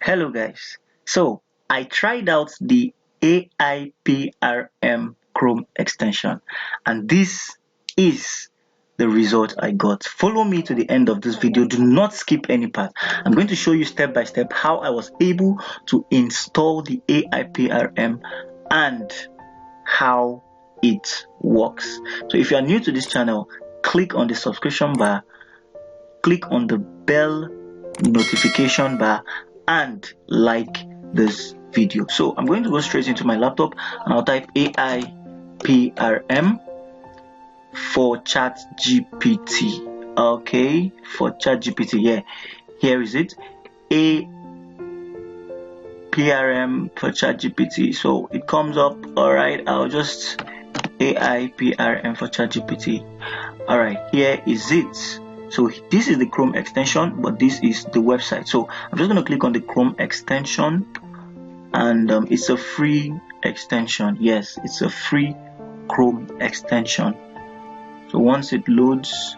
Hello guys, so I tried out the AIPRM Chrome extension and this is the result I got. Follow me to the end of this video, do not skip any part. I'm going to show you step by step how I was able to install the AIPRM and how it works. So if you are new to this channel, click on the subscription bar, click on the bell notification bar and like this video. So I'm going to go straight into my laptop and I'll type AIPRM for ChatGPT. Okay, for ChatGPT. Yeah, here is it, AIPRM for ChatGPT. So it comes up. All right, I'll just AIPRM for ChatGPT. All right, here is it. So this is the Chrome extension, but this is the website. So I'm just going to click on the Chrome extension, and it's a free extension. Yes, it's a free Chrome extension. So once it loads,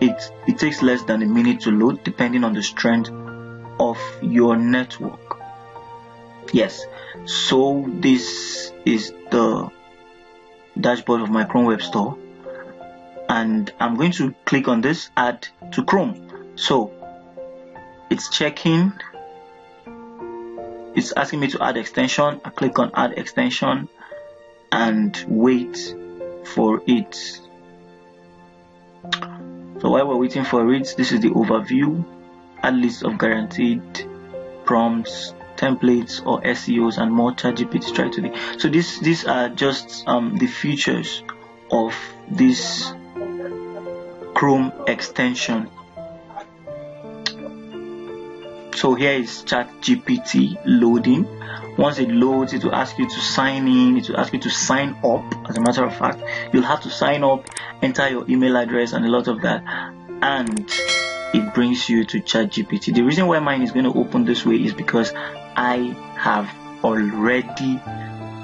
it takes less than a minute to load, depending on the strength of your network. Yes, so this is the dashboard of my Chrome Web Store. And I'm going to click on this add to Chrome. So it's checking, it's asking me to add extension. I click on add extension and wait for it. So while we're waiting for it, this is the overview. Add list of guaranteed prompts, templates or SEOs and more. ChatGPT try today. So these are just the features of this Chrome extension. So here is ChatGPT loading. Once it loads, it will ask you to sign in, it will ask you to sign up. As a matter of fact, you'll have to sign up, enter your email address and a lot of that, and it brings you to ChatGPT. The reason why mine is going to open this way is because I have already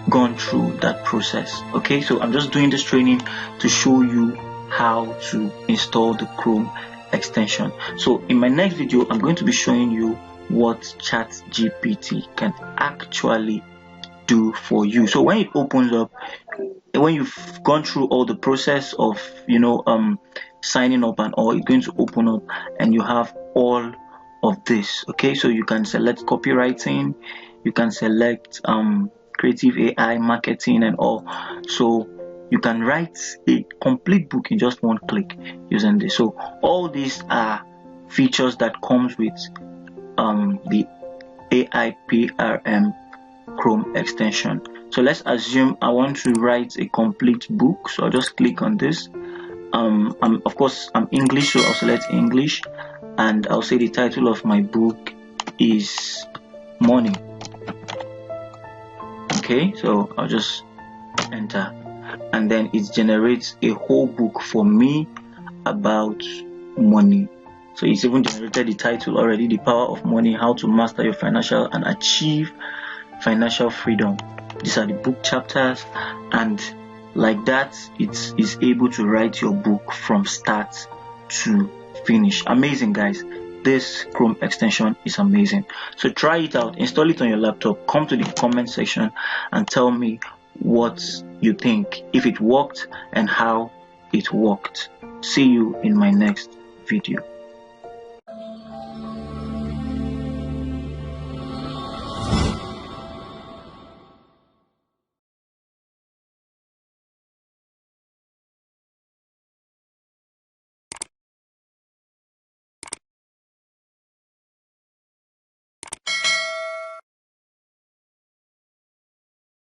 gone through that process. Okay, so I'm just doing this training to show you how to install the Chrome extension. So in my next video, I'm going to be showing you what ChatGPT can actually do for you. So when it opens up, when you've gone through all the process of signing up and all, it's going to open up and you have all of this. Okay, so you can select copywriting, you can select creative AI, marketing and all. So you can write a complete book in just one click using this. So all these are features that comes with the AIPRM Chrome extension. So let's assume I want to write a complete book. So I'll just click on this. Of course I'm English, so I'll select English and I'll say the title of my book is Money. Okay, so I'll just enter, and then it generates a whole book for me about money. So it's even generated the title already, The Power of Money, How to Master Your Financial and Achieve Financial Freedom. These are the book chapters, and like that it is able to write your book from start to finish. Amazing guys, this Chrome extension is amazing. So try it out, install it on your laptop, come to the comment section and tell me what you think, if it worked and how it worked. See you in my next video.